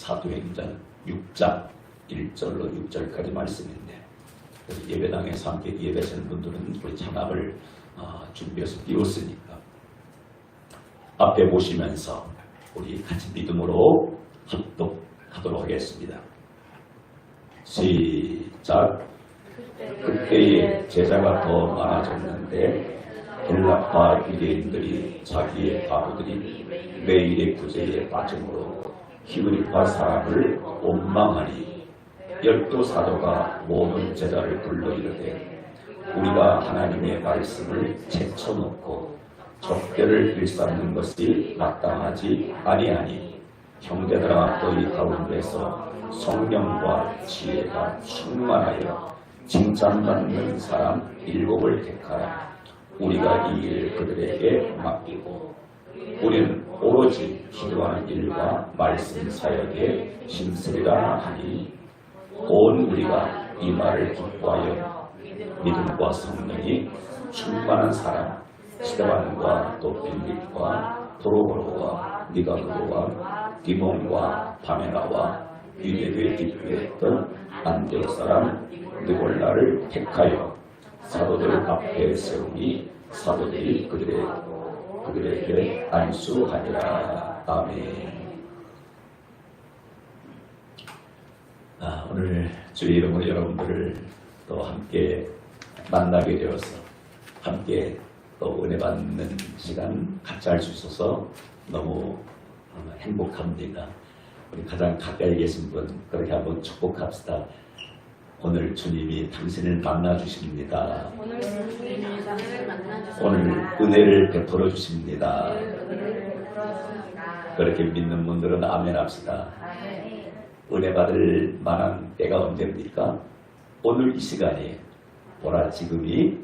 사도행전 6장 1절로 6절까지 말씀인데, 예배당에서 함께 예배하시는 분들은 우리 찬양을 준비해서 띄웠으니까 앞에 보시면서 우리 같이 믿음으로 합독하도록 하겠습니다. 시작. 그때에 제자가 더 많아졌는데 헬라파 유대인들이 자기의 바보들이 매일의 구제에 빠짐으로 히브리파 사람을 원망하니 12 사도가 모든 제자를 불러 이르되 우리가 하나님의 말씀을 제쳐놓고 족대를 일삼는 것이 마땅하지 아니하니 형제들아 너희 가운데서 성령과 지혜가 충만하여 칭찬받는 사람 7을 택하라. 우리가 이 일 그들에게 맡기고 우리는 오로지 기도하는 일과 말씀 사역에 힘쓰리라 하니 온 우리가 이 말을 기뻐하여 믿음과 성령이 충만한 사람 스데반과 또 빌립과 도로고로와 니가노와 디몬과 바메나와 유대교에 입교했던 안디옥 사람 느골라를 택하여 사도들 앞에 세우니 사도들이 그들에게 안수하니라. 아멘. 오늘 주의 이름으로 여러분들을 또 함께 만나게 되어서 함께 또 은혜 받는 시간 같이 할 수 있어서 너무 행복합니다. 우리 가장 가까이 계신 분 그렇게 한번 축복합시다. 오늘 주님이 당신을 만나 주십니다. 오늘 은혜를 베풀어 주십니다. 그렇게 믿는 분들은 아멘 합시다. 은혜 받을 만한 때가 언제입니까? 오늘 이 시간이 보라 지금이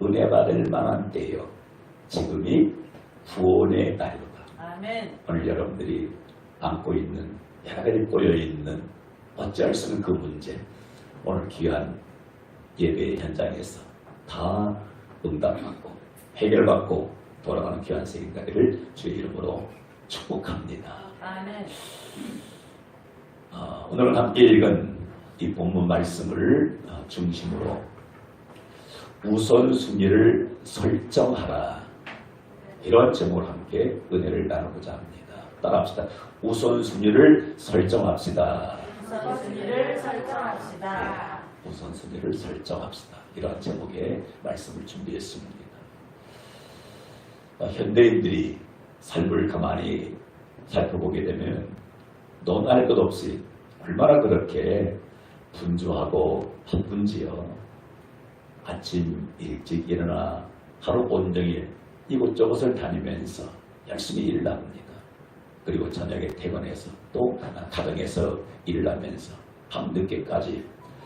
은혜 받을 만한 때요. 지금이 구원의 날이로다. 오늘 여러분들이 안고 있는 여러 가지 꼬여있는 어찌할 수 없는 그 문제 오늘 귀한 예배 현장에서 다 응답받고 해결받고 돌아가는 귀한 생일가리를 주의 이름으로 축복합니다. 아멘. 오늘은 함께 읽은 이 본문 말씀을 중심으로 우선순위를 설정하라, 이런 제목으로 함께 은혜를 나누고자 합니다. 따라합시다. 우선순위를 설정합시다. 우선순위를 설정합시다. 우선순위를 설정합시다. 이러한 제목의 말씀을 준비했습니다. 현대인들이 삶을 가만히 살펴보게 되면 논할 것 없이 얼마나 그렇게 분주하고 바쁜지요. 아침 일찍 일어나 하루 온종일 이곳저곳을 다니면서 열심히 일을 합니다. 그리고 저녁에 퇴근해서 또 가정에서 일을 하면서 밤늦게까지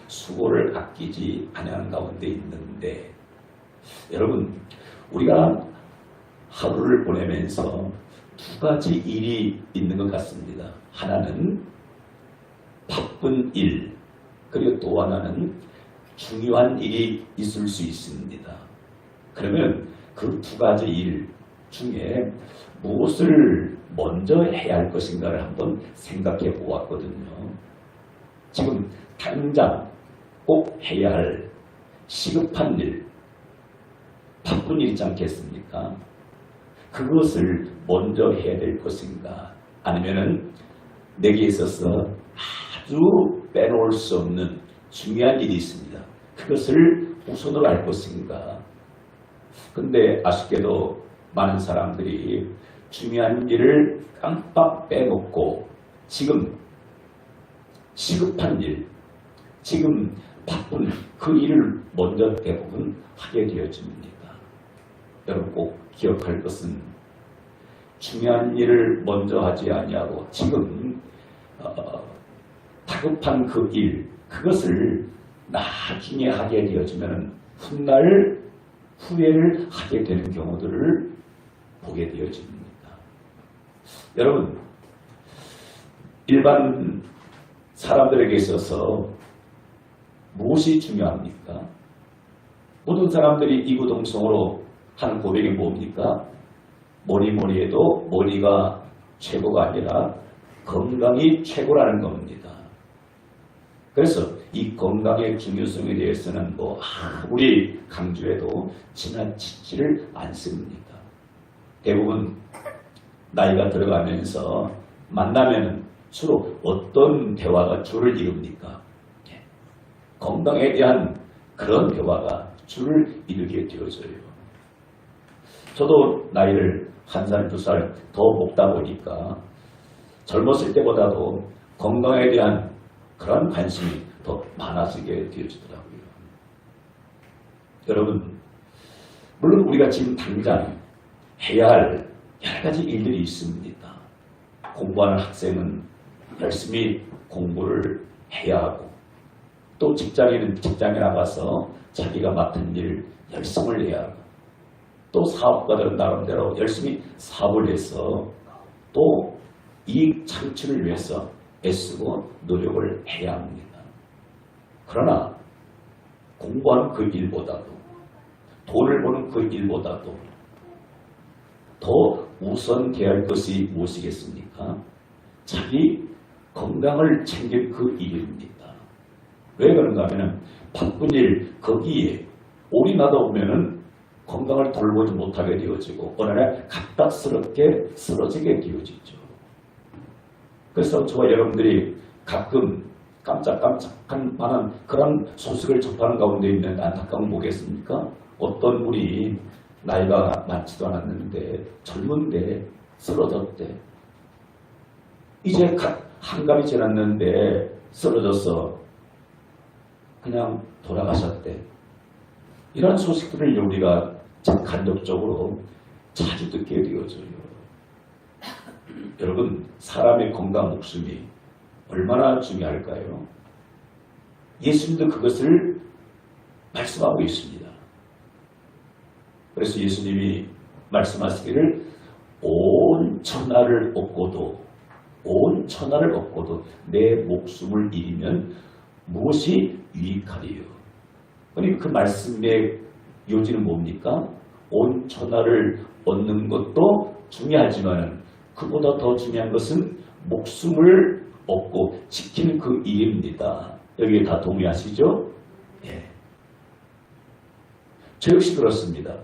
수고를 아끼지 않은 가운데 있는데, 여러분 우리가 하루를 보내면서 두 가지 일이 있는 것 같습니다. 하나는 바쁜 일, 그리고 또 하나는 중요한 일이 있을 수 있습니다. 그러면 그 두 가지 일 중에 무엇을 먼저 해야 할 것인가를 한번 생각해 보았거든요. 지금 당장 꼭 해야 할 시급한 일, 바쁜 일 있지 않겠습니까? 그것을 먼저 해야 될 것인가, 아니면은 내게 있어서 아주 빼놓을 수 없는 중요한 일이 있습니다. 그것을 우선으로 할 것인가. 근데 아쉽게도 많은 사람들이 중요한 일을 깜빡 빼놓고 지금 시급한 일, 지금 바쁜 그 일을 먼저 대부분 하게 되어집니다. 여러분 꼭 기억할 것은 중요한 일을 먼저 하지 아니하고 지금 다급한 그 일, 그것을 나중에 하게 되어지면 훗날 후회를 하게 되는 경우들을 보게 되어집니다. 여러분, 일반 사람들에게 있어서 무엇이 중요합니까? 모든 사람들이 이구동성으로 하는 고백이 뭡니까? 뭐니뭐니 해도 머리가 최고가 아니라 건강이 최고라는 겁니다. 그래서 이 건강의 중요성에 대해서는 뭐 아무리 강조해도 지나치지를 않습니다. 대부분 나이가 들어가면서 만나면 주로 어떤 대화가 주를 이룹니까? 건강에 대한 그런 대화가 주를 이루게 되어져요. 저도 나이를 1살, 2살 더 먹다 보니까 젊었을 때보다도 건강에 대한 그런 관심이 더 많아지게 되어지더라고요. 여러분, 물론 우리가 지금 당장 해야 할 여러 가지 일들이 있습니다. 공부하는 학생은 열심히 공부를 해야 하고, 또 직장인은 직장에 나가서 자기가 맡은 일 열심을 해야 하고, 또 사업가들은 나름대로 열심히 사업을 해서 또 이익 창출을 위해서 애쓰고 노력을 해야 합니다. 그러나 공부하는 그 일보다도, 돈을 버는 그 일보다도 더 우선돼야 할 것이 무엇이겠습니까? 자기 건강을 챙길 그 일입니다. 왜 그런가 하면 바쁜 일 거기에 올인하다 보면은 건강을 돌보지 못하게 되어지고 어느 날 갑작스럽게 쓰러지게 되어지죠. 그래서 저와 여러분들이 가끔 깜짝깜짝한 만한 그런 소식을 접하는 가운데 있는 안타까움 뭐겠습니까? 어떤 분이 나이가 많지도 않았는데 젊은데 쓰러졌대. 이제 한갑이 지났는데 쓰러져서 그냥 돌아가셨대. 이런 소식들을 우리가 간접적으로 자주 듣게 되어져요. 여러분, 사람의 건강 목숨이 얼마나 중요할까요? 예수님도 그것을 말씀하고 있습니다. 그래서 예수님이 말씀하시기를 온 천하를 얻고도 내 목숨을 잃으면 무엇이 유익하리요? 그러니까 그 말씀의 요지는 뭡니까? 온 천하를 얻는 것도 중요하지만 그보다 더 중요한 것은 목숨을 얻고 지키는 그 일입니다. 여기에 다 동의하시죠? 예. 저 역시 그렇습니다.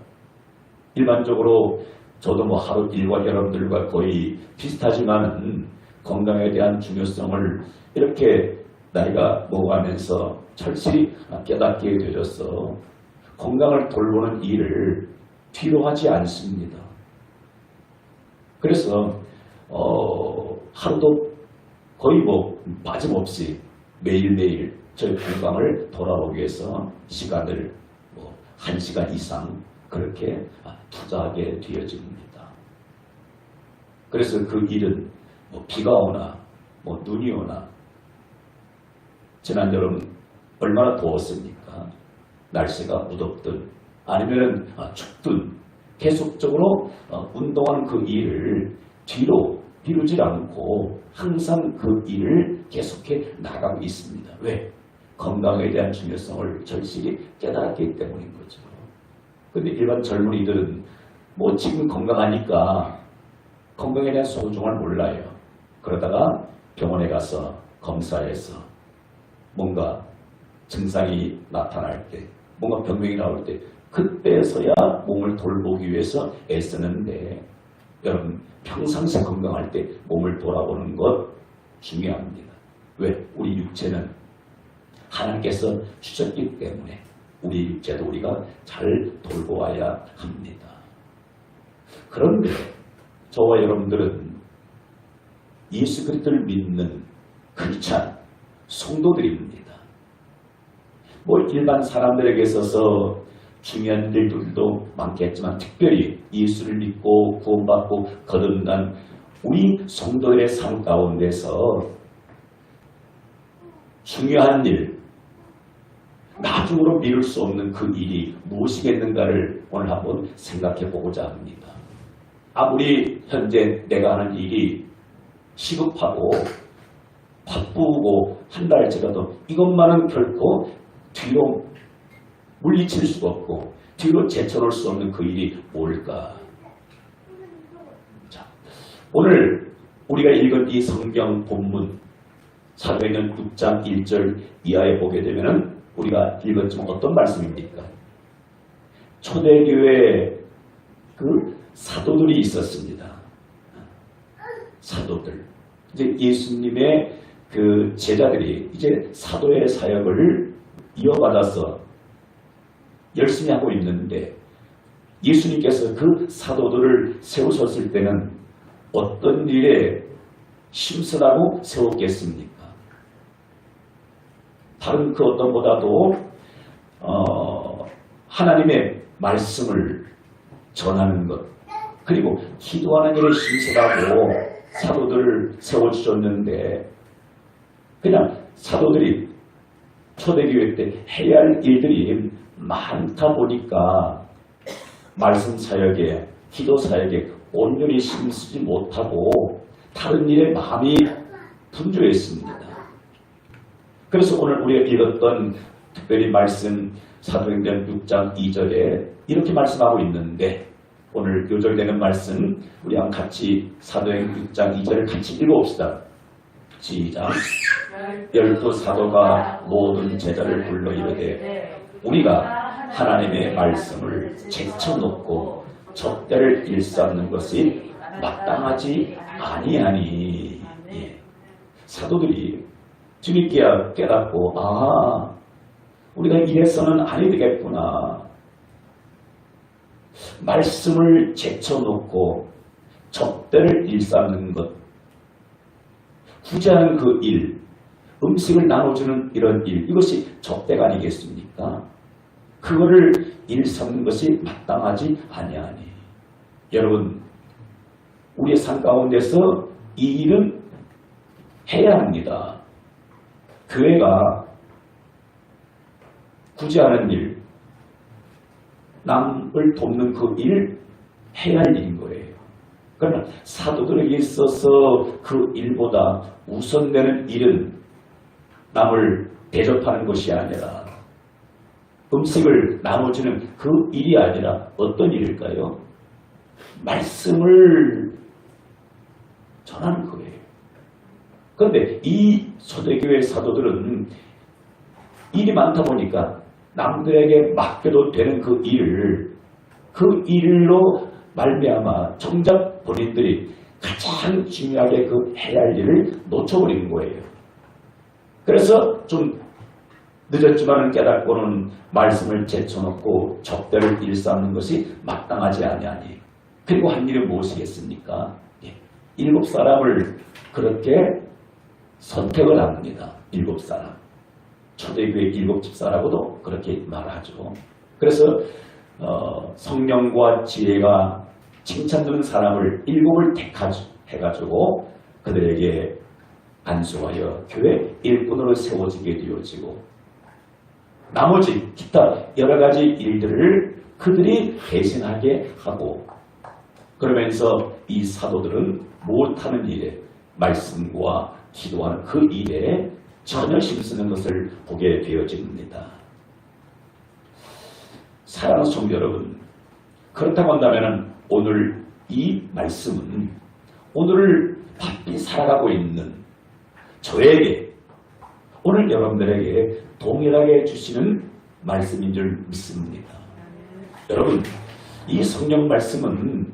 일반적으로 저도 뭐 하루 일과 여러분들과 거의 비슷하지만 건강에 대한 중요성을 이렇게 나이가 먹어가면서 철저히 깨닫게 되어서 건강을 돌보는 일을 뒤로 하지 않습니다. 그래서 하루도 거의 뭐 빠짐없이 매일매일 저희 건강을 돌아보기 위해서 시간을 뭐 1시간 이상 그렇게 투자하게 되어집니다. 그래서 그 일은 뭐 비가 오나 뭐 눈이 오나, 지난 여름 얼마나 더웠습니까? 날씨가 무덥든 아니면 춥든 계속적으로 운동하는 그 일을 뒤로 미루지 않고 항상 그 일을 계속해 나가고 있습니다. 왜? 건강에 대한 중요성을 절실히 깨달았기 때문인 거죠. 근데 일반 젊은이들은 뭐 지금 건강하니까 건강에 대한 소중을 몰라요. 그러다가 병원에 가서 검사해서 뭔가 증상이 나타날 때, 뭔가 병명이 나올 때 그때서야 몸을 돌보기 위해서 애쓰는데, 여러분 평상시 건강할 때 몸을 돌아보는 것 중요합니다. 왜? 우리 육체는 하나님께서 주셨기 때문에 우리 육체도 우리가 잘 돌보아야 합니다. 그런데 저와 여러분들은 예수 그리스도를 믿는 크리스찬 성도들입니다. 뭐 일반 사람들에게 있어서 중요한 일들도 많겠지만 특별히 예수를 믿고 구원받고 거듭난 우리 성도들의 삶 가운데서 중요한 일, 나중으로 미룰 수 없는 그 일이 무엇이겠는가를 오늘 한번 생각해 보고자 합니다. 아무리 현재 내가 하는 일이 시급하고 바쁘고 한달째라도 이것만은 결코 뒤로 물리칠 수가 없고 뒤로 제쳐놓을 수 없는 그 일이 뭘까? 자, 오늘 우리가 읽은 이 성경 본문 사도행전 6장 1절 이하에 보게 되면은 우리가 읽었지만 어떤 말씀입니까? 초대교회에 그 사도들이 있었습니다. 사도들. 이제 예수님의 그 제자들이 이제 사도의 사역을 이어받아서 열심히 하고 있는데 예수님께서 그 사도들을 세우셨을 때는 어떤 일에 심으라고 세웠겠습니까? 다른 그 어떤 보다도 하나님의 말씀을 전하는 것 그리고 기도하는 일에 심으라고 사도들을 세워주셨는데 그냥 사도들이 초대교회 때 해야 할 일들이 많다 보니까 말씀 사역에 기도 사역에 온전히 힘쓰지 못하고 다른 일에 마음이 분주했습니다. 그래서 오늘 우리가 읽었던 특별히 말씀 사도행전 6장 2절에 이렇게 말씀하고 있는데 오늘 요절되는 말씀 우리 한번 같이 사도행 6장 2절을 같이 읽어봅시다. 시작. 열두 사도가 모든 제자를 불러 이르되 우리가 하나님의 말씀을 제쳐놓고 젖대를 일삼는 것이 마땅하지 아니하니. 예. 사도들이 주님께 깨닫고 우리가 이래서는 아니 되겠구나. 말씀을 제쳐놓고 젖대를 일삼는 것 후지하는 그 일, 음식을 나눠주는 이런 일, 이것이 적대가 아니겠습니까? 그거를 일삼는 것이 마땅하지 아니하니. 여러분, 우리의 삶 가운데서 이 일은 해야 합니다. 교회가 구제하는 일, 남을 돕는 그 일, 해야 할 일인 거예요. 그러나 사도들에게 있어서 그 일보다 우선되는 일은 남을 대접하는 것이 아니라 음식을 나눠주는 그 일이 아니라 어떤 일일까요? 말씀을 전하는 거예요. 그런데 이 초대교회 사도들은 일이 많다 보니까 남들에게 맡겨도 되는 그 일로 말미암아 정작 본인들이 가장 중요하게 그 해야 할 일을 놓쳐버리는 거예요. 그래서 좀 늦었지만 깨닫고는 말씀을 제쳐놓고 적대를 일삼는 것이 마땅하지 아니하니. 그리고 한 일은 무엇이겠습니까? 7사람을 그렇게 선택을 합니다. 7사람. 초대교회 7집사라고도 그렇게 말하죠. 그래서 성령과 지혜가 칭찬되는 사람을 7을 택해가지고 그들에게 안수하여 교회 일꾼으로 세워지게 되어지고 나머지 기타 여러 가지 일들을 그들이 대신하게 하고 그러면서 이 사도들은 못하는 일에 말씀과 기도하는 그 일에 전혀 힘쓰는 것을 보게 되어집니다. 사랑하는 성도 여러분, 그렇다고 한다면 오늘 이 말씀은 오늘을 바삐 살아가고 있는 저에게 오늘 여러분들에게 동일하게 주시는 말씀인 줄 믿습니다. 여러분, 이 성경 말씀은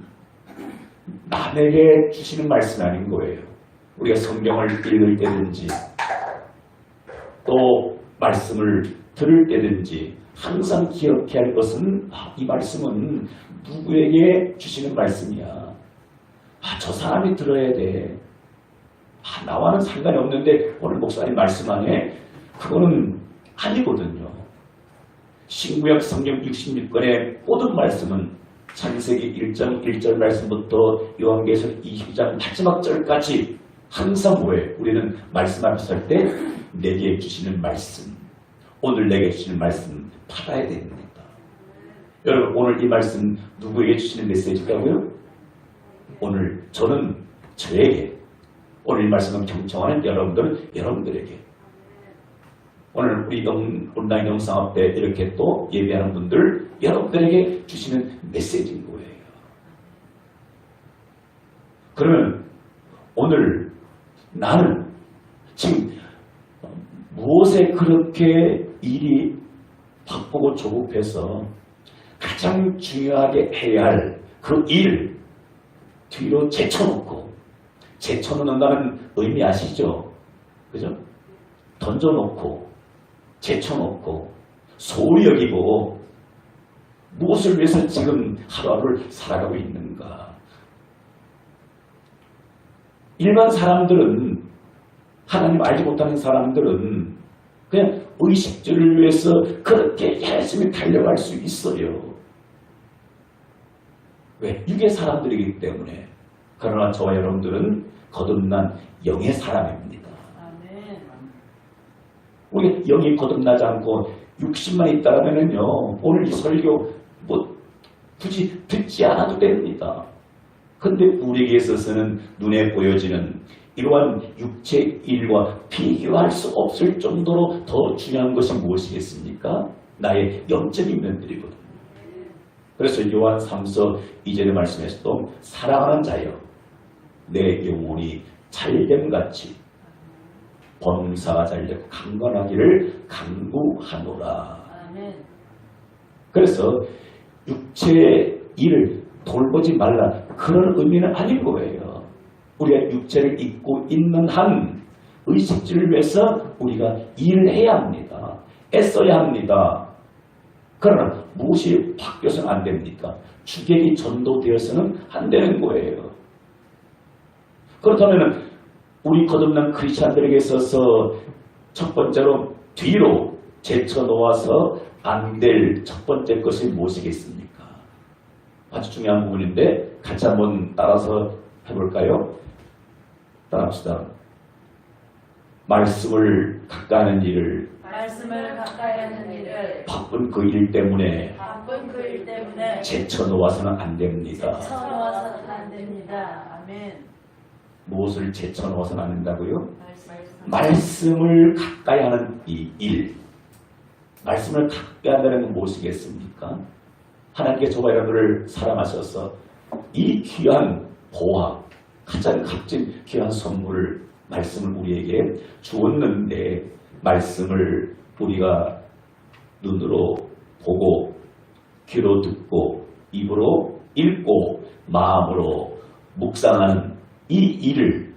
남에게 주시는 말씀이 아닌 거예요. 우리가 성경을 읽을 때든지 또 말씀을 들을 때든지 항상 기억해야 할 것은 이 말씀은 누구에게 주시는 말씀이야. 저 사람이 들어야 돼. 나와는 상관이 없는데 오늘 목사님 말씀 안에 그거는 아니거든요. 신구약 성경 66권의 모든 말씀은 창세기 1장 1절 말씀부터 요한계시록 20장 마지막 절까지 항상 뭐예요? 우리는 말씀 앞에 설 때 내게 주시는 말씀, 오늘 내게 주시는 말씀 받아야 됩니다. 여러분, 오늘 이 말씀 누구에게 주시는 메시지라고요? 오늘 저는 저에게, 오늘 이 말씀은 경청하는 여러분들에게, 오늘 우리 온라인 영상 앞에 이렇게 또 예배하는 분들 여러분들에게 주시는 메시지인 거예요. 그러면 오늘 나는 지금 무엇에 그렇게 일이 바쁘고 조급해서 가장 중요하게 해야 할 그 일을 뒤로 제쳐놓는다는 의미 아시죠? 그죠? 던져놓고 제쳐놓고 소홀히 여기고 무엇을 위해서 지금 하루하루를 살아가고 있는가? 일반 사람들은, 하나님 알지 못하는 사람들은 그냥 의식주를 위해서 그렇게 열심히 달려갈 수 있어요. 왜? 육의 사람들이기 때문에. 그러나 저와 여러분들은 거듭난 영의 사람입니다. 우리 영이 거듭나지 않고 육신만 있다면요, 오늘 이 설교 굳이 듣지 않아도 됩니다. 근데 우리에게 있어서는 눈에 보여지는 이러한 육체 일과 비교할 수 없을 정도로 더 중요한 것이 무엇이겠습니까? 나의 영적인 면들이거든요. 그래서 요한 3서 2절의 말씀에서도 사랑하는 자여 내 영혼이 잘됨같이 범사가 잘되고 강건하기를 간구하노라. 그래서 육체의 일을 돌보지 말라, 그런 의미는 아닌 거예요. 우리가 육체를 입고 있는 한 의식주를 위해서 우리가 일을 해야 합니다. 애써야 합니다. 그러나 무엇이 바뀌어서는 안 됩니까? 주객이 전도되어서는 안 되는 거예요. 그렇다면 우리 거듭난 크리스찬들에게 있어서 첫 번째로 뒤로 제쳐놓아서 안 될 첫 번째 것이 무엇이겠습니까? 아주 중요한 부분인데 같이 한번 따라서 해볼까요? 따라합시다. 말씀을 가까이 하는 일을 바쁜 그 일 때문에 제쳐놓아서는 안 됩니다. 아멘. 무엇을 제쳐놓아서는 안 된다고요? 말씀을 가까이 하는 이 일. 말씀을 가까이 한다는 건 무엇이겠습니까? 하나님께 저와 여러분을 사랑하셔서 이 귀한 보화, 가장 값진 귀한 선물을, 말씀을 우리에게 주었는데, 말씀을 우리가 눈으로 보고 귀로 듣고 입으로 읽고 마음으로 묵상하는 이 일을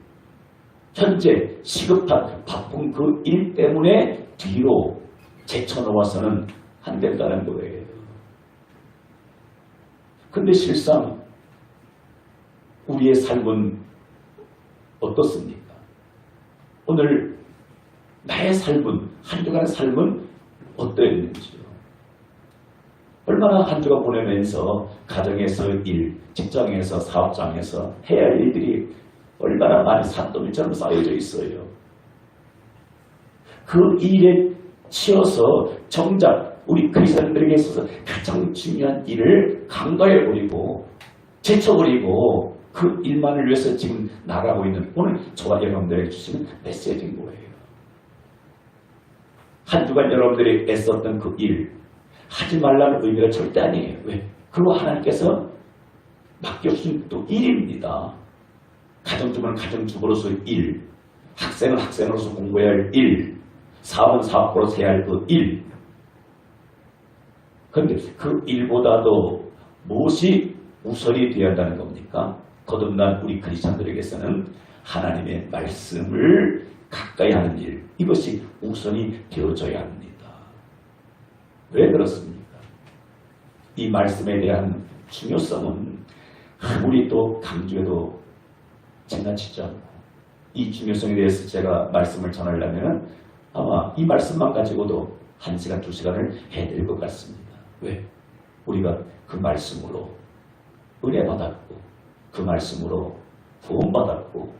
현재 시급한 바쁜 그 일 때문에 뒤로 제쳐놓아서는 안 된다는 거예요. 근데 실상 우리의 삶은 어떻습니까? 오늘 나의 삶은, 한 주간의 삶은 어떠했는지요? 얼마나 한 주간 보내면서 가정에서 일, 직장에서, 사업장에서 해야 할 일들이 얼마나 많이 산더미처럼 쌓여져 있어요. 그 일에 치여서 정작 우리 크리스천들에게 있어서 가장 중요한 일을 간과해버리고 제쳐버리고 그 일만을 위해서 지금 나가고 있는 오늘 저와 여러분들에게 주시는 메시지인 거예요. 한 주간 여러분들이 애썼던 그 일, 하지 말라는 의미가 절대 아니에요. 왜? 그리고 하나님께서 맡겨주신 또 일입니다. 가정주부는 가정주부로서의 일, 학생은 학생으로서 공부해야 할 일, 사업은 사업으로서 해야 할 그 일. 그런데 그 일보다도 무엇이 우선이 되어야 한다는 겁니까? 거듭난 우리 크리스천들에게서는 하나님의 말씀을 가까이 하는 일, 이것이 우선이 되어져야 합니다. 왜 그렇습니까? 이 말씀에 대한 중요성은 아무리 또 강조해도 지나치지 않고, 이 중요성에 대해서 제가 말씀을 전하려면 아마 이 말씀만 가지고도 1시간, 2시간을 해야 될 것 같습니다. 왜? 우리가 그 말씀으로 은혜 받았고, 그 말씀으로 구원받았고,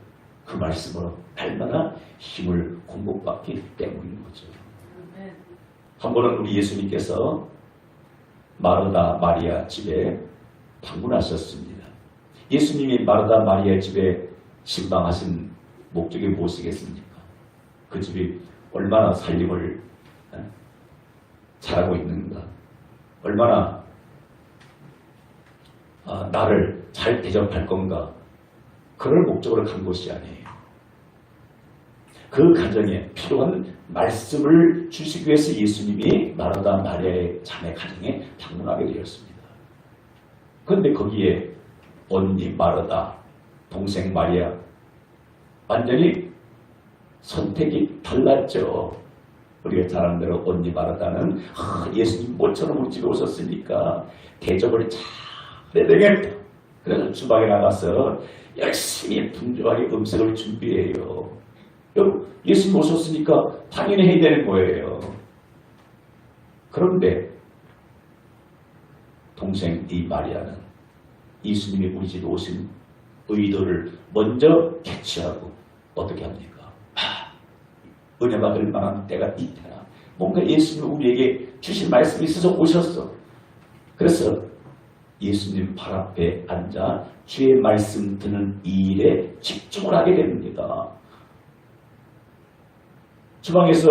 그 말씀으로 날마다 힘을 공급받기 때문인 거죠. 한 번은 우리 예수님께서 마르다 마리아 집에 방문하셨습니다. 예수님이 마르다 마리아 집에 신방하신 목적이 무엇이겠습니까? 그 집이 얼마나 살림을 잘하고 있는가, 얼마나 나를 잘 대접할 건가, 그럴 목적으로 간 것이 아니에요. 그 가정에 필요한 말씀을 주시기 위해서 예수님이 마르다 마리아의 자매 가정에 방문하게 되었습니다. 그런데 거기에 언니 마르다, 동생 마리아 완전히 선택이 달랐죠. 우리가 잘 아는 대로 언니 마르다는 예수님 모처럼 우리 집에 오셨으니까 대접을 잘해야 되겠다. 그래서 주방에 나가서 열심히 분주하게 음식을 준비해요. 예수님 오셨으니까 당연히 해야 되는 거예요. 그런데 동생 이 마리아는 예수님이 우리 집에 오신 의도를 먼저 캐치하고 어떻게 합니까? 은혜 받을 만한 때가 있더라. 뭔가 예수님 우리에게 주신 말씀이 있어서 오셨어. 그래서 예수님 발 앞에 앉아 주의 말씀 듣는 이 일에 집중을 하게 됩니다. 주방에서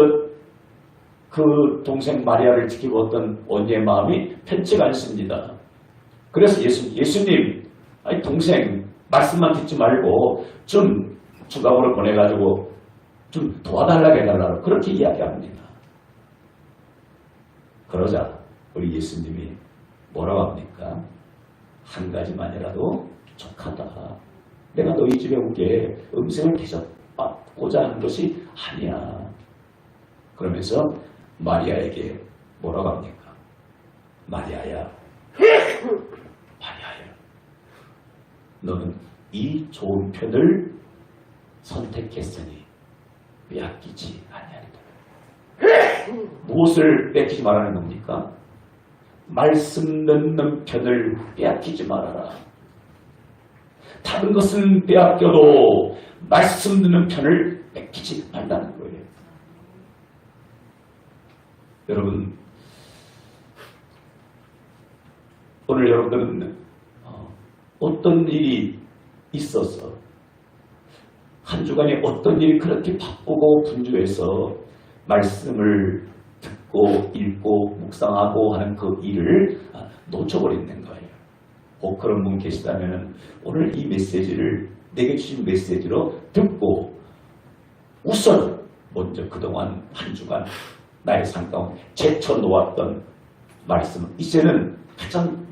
그 동생 마리아를 지키고 어떤 언니의 마음이 편치가 않습니다. 그래서 예수님, 아니 동생 말씀만 듣지 말고 좀 주방으로 보내가지고 좀 도와달라고 해달라고 그렇게 이야기합니다. 그러자 우리 예수님이 뭐라고 합니까? 한 가지만이라도 족하다. 내가 너희 집에 오게 음식을 대접받고자 하는 것이 아니야. 그러면서 마리아에게 뭐라고 합니까? 마리아야, 마리아야, 너는 이 좋은 편을 선택했으니 빼앗기지 아니하리라. 무엇을 빼앗기지 말라는 겁니까? 말씀 듣는 편을 빼앗기지 말아라. 다른 것은 빼앗겨도 말씀 듣는 편을 뺏기지 말라는 거예요. 여러분, 오늘 여러분들은 어떤 일이 있어서 한 주간에 어떤 일이 그렇게 바쁘고 분주해서 말씀을 듣고 읽고 묵상하고 하는 그 일을 놓쳐버리는 거예요. 혹 그런 분 계시다면 오늘 이 메시지를 내게 주신 메시지로 듣고 우선 먼저 그동안 한 주간 나의 삶 가운데 제쳐놓았던 말씀을 이제는 가장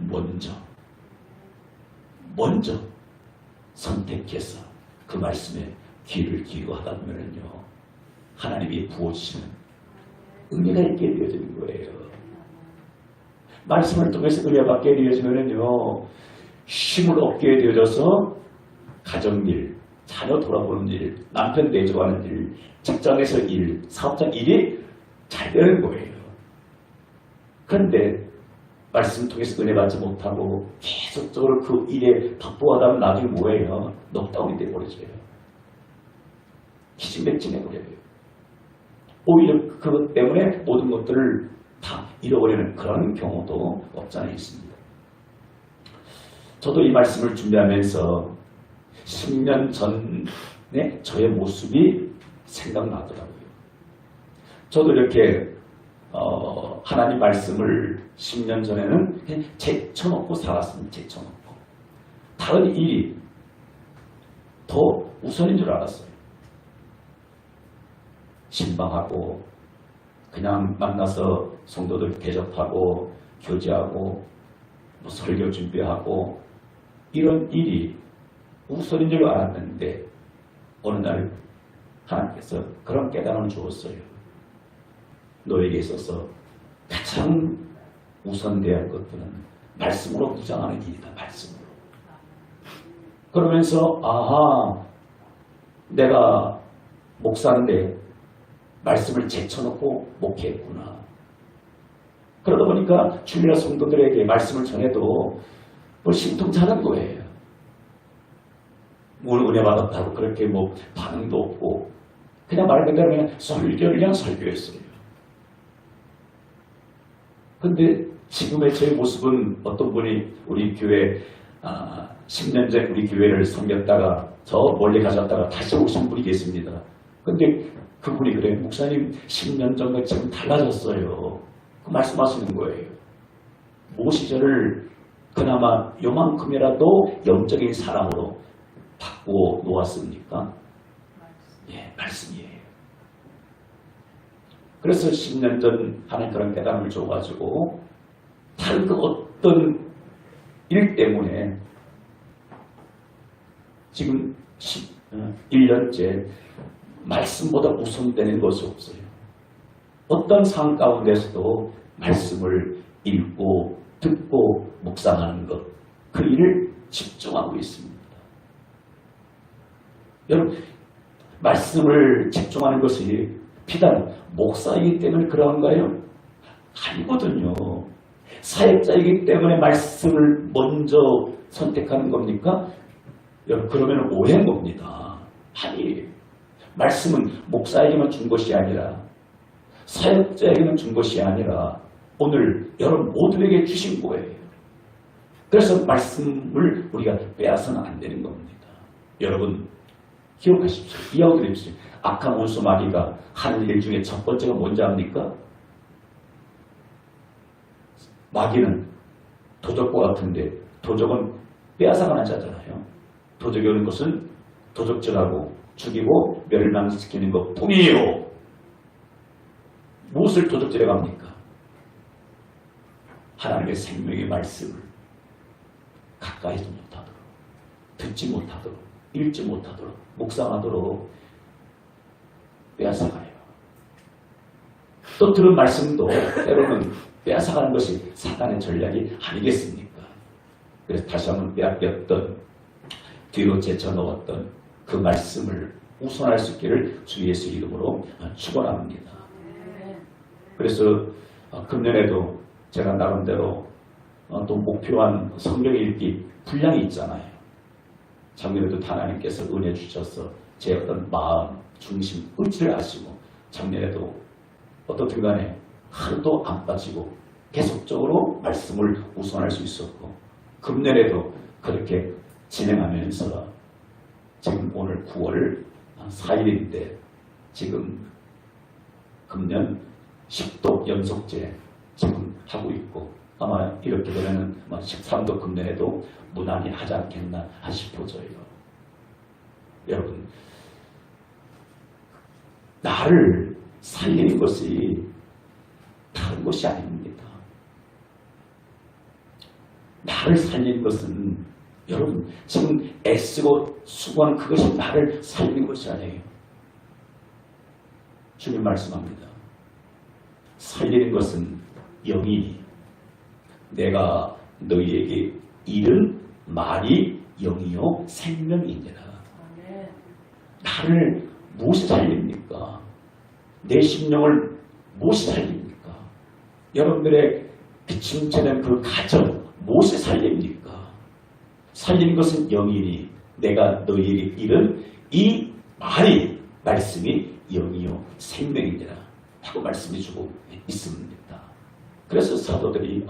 먼저 선택해서 그 말씀에 귀를 기울하다 보면요 하나님이 부어주시는 은혜가 있게 되어지는 거예요. 말씀을 통해서 은혜 받게 되어지면요 힘을 얻게 되어져서 가정일, 자녀 돌아보는 일, 남편 내조하는 일, 직장에서 일, 사업장 일이 잘 되는 거예요. 그런데 말씀 통해서 은혜 받지 못하고 계속적으로 그 일에 바쁘하다면 나중에 뭐예요? 넉다운이 되어버려져요. 기진맥진해버려요. 오히려 그것 때문에 모든 것들을 다 잃어버리는 그런 경우도 없지 않아 있습니다. 저도 이 말씀을 준비하면서 10년 전에 저의 모습이 생각나더라고요. 저도 이렇게 하나님 말씀을 10년 전에는 그냥 제쳐놓고 살았습니다. 제쳐놓고. 다른 일이 더 우선인 줄 알았어요. 신방하고 그냥 만나서 성도들 대접하고 교제하고 뭐 설교 준비하고 이런 일이 우선인 줄 알았는데 어느 날 하나님께서 그런 깨달음을 주었어요. 너에게 있어서 가장 우선돼야 할 것들은 말씀으로 무장하는 일이다. 말씀으로. 그러면서 아하 내가 목사인데 말씀을 제쳐놓고 목회했구나. 그러다 보니까 주일날 성도들에게 말씀을 전해도 뭐 신통찮은 거예요. 뭘 은혜 받았다고 그렇게 뭐 반응도 없고 그냥 말 그대로 그냥 설교를 설교했어요. 근데 지금의 제 모습은 어떤 분이 우리 교회 10년 전 우리 교회를 섬겼다가 저 멀리 가셨다가 다시 오신 분이 계십니다. 근데 그분이 그래요. 목사님 10년 전과 지금 달라졌어요. 그 말씀하시는 거예요. 모 시절을 그나마 요만큼이라도 영적인 사람으로 바꾸어 놓았습니까? 예, 말씀이에요. 그래서 10년 전 하나님 그런 깨달음을 줘가지고 다른 그 어떤 일 때문에 지금 1년째 말씀보다 우선되는 것이 없어요. 어떤 상황 가운데서도 말씀을 읽고 듣고 묵상하는 것, 그 일을 집중하고 있습니다. 여러분, 말씀을 집중하는 것이 비단 목사이기 때문에 그러한가요? 아니거든요. 사역자이기 때문에 말씀을 먼저 선택하는 겁니까? 여러분, 그러면 오해인 겁니다. 아니, 말씀은 목사에게만 준 것이 아니라 사역자에게만 준 것이 아니라 오늘 여러분 모두에게 주신 거예요. 그래서 말씀을 우리가 빼앗아서는 안 되는 겁니다. 여러분 기억하십시오. 이야기 드립시오. 악한 원수 마귀가 하는 일 중에 첫 번째가 뭔지 압니까? 마귀는 도적과 같은데 도적은 빼앗아가는 자잖아요. 도적이 오는 것은 도적질하고 죽이고 멸망시키는 것 뿐이에요. 무엇을 도적질해 갑니까? 하나님의 생명의 말씀을 가까이도 못하도록, 듣지 못하도록, 읽지 못하도록, 묵상하도록 빼앗아가요. 또 들은 말씀도 때로는 빼앗아가는 것이 사단의 전략이 아니겠습니까? 그래서 다시 한번 빼앗겼던, 뒤로 제쳐놓았던 그 말씀을 우선할 수 있기를 주 예수 이름으로 축원합니다. 그래서 금년에도 제가 나름대로 또 목표한 성경 읽기 분량이 있잖아요. 작년에도 하나님께서 은혜 주셔서 제 어떤 마음, 중심, 의지를 아시고 작년에도 어떻든 간에 하루도 안 빠지고 계속적으로 말씀을 우선할 수 있었고 금년에도 그렇게 진행하면서 지금 오늘 9월 4일인데 지금 금년 10도 연속제 지금 하고 있고 아마 이렇게 되면 13도 금년에도 무난히 하지 않겠나 싶어져요. 여러분, 나를 살리는 것이 다른 것이 아닙니다. 나를 살리는 것은 여러분 지금 애쓰고 수고하는 그것이 나를 살리는 것이 아니에요. 주님 말씀합니다. 살리는 것은 영이니 내가 너희에게 이른 말이 영이요 생명이니라. 나를 무엇이 살립니까? 내 심령을 무엇이 살립니까? 여러분들의 비침체는 그 가정 무엇이 살립니까? 살리는 것은 영이니 내가 너희에게 이른 이 말이 말씀이 영이요 생명이니라 하고 말씀해 주고 있습니다. 그래서 사도들이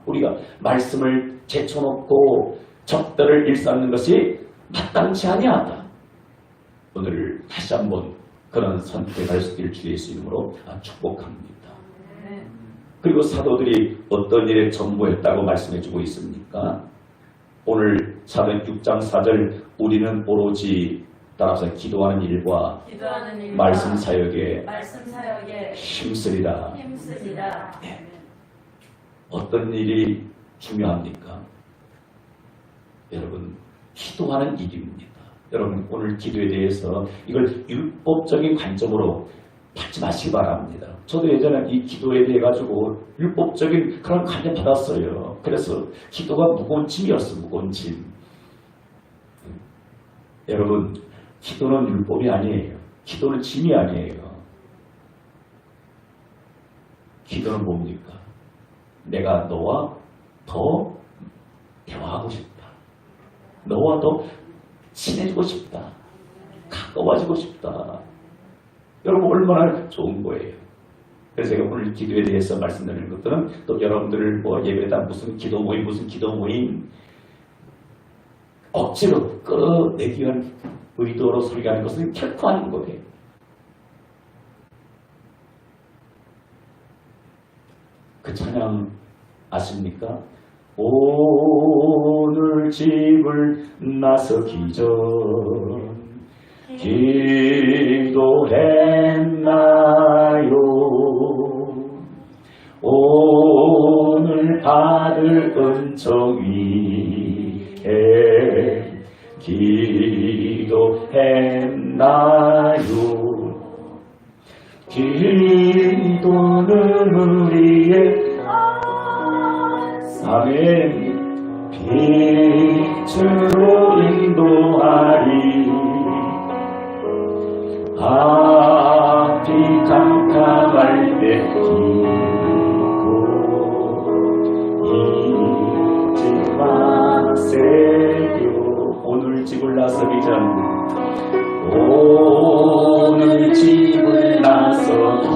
우리가 말씀을 제쳐놓고 적들을 일삼는 것이 마땅치 아니하다. 오늘 다시 한번 그런 선택할 수 있기를 주 예수 이름으로 축복합니다. 그리고 사도들이 어떤 일에 전무했다고 말씀해 주고 있습니까? 오늘 사도행 6장 4절 우리는 오로지 따라서 기도하는 일과 말씀 사역에 힘쓰리라. 네. 어떤 일이 중요합니까? 여러분, 기도하는 일입니다. 여러분, 오늘 기도에 대해서 이걸 율법적인 관점으로 받지 마시기 바랍니다. 저도 예전에 이 기도에 대해 가지고 율법적인 그런 관념 받았어요. 그래서 기도가 무거운 짐이었어요. 무거운 짐. 여러분, 기도는 율법이 아니에요. 기도는 짐이 아니에요. 기도는 뭡니까? 내가 너와 더 대화하고 싶다. 너와 더 친해지고 싶다. 가까워지고 싶다. 여러분 얼마나 좋은 거예요. 그래서 제가 오늘 기도에 대해서 말씀드리는 것들은 또 여러분들을 예배다 무슨 기도 모임 억지로 끌어내기 위한 의도로 설교하는 것은 결코 아닌 거예요. 그 찬양 아십니까? 오늘 집을 나서기 전 기도했나요? 오늘 받을 은총 위에 기도했나요? 기도는 우리의 아멘 빛으로 인도하리 앞이 캄캄할 때 기도 잊지 마세요. 오늘 집을 나서기 전 오늘 집을 나서기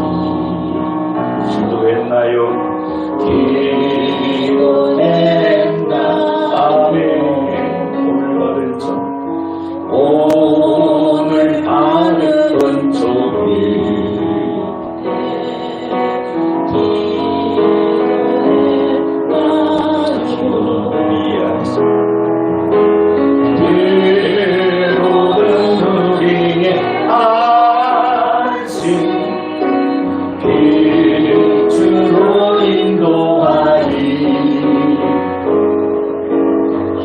기도했나요? 기도했나 아멘 오늘 받은 점 오늘 받은 은총이 때로는 우리의 안심 빛으로 인도하리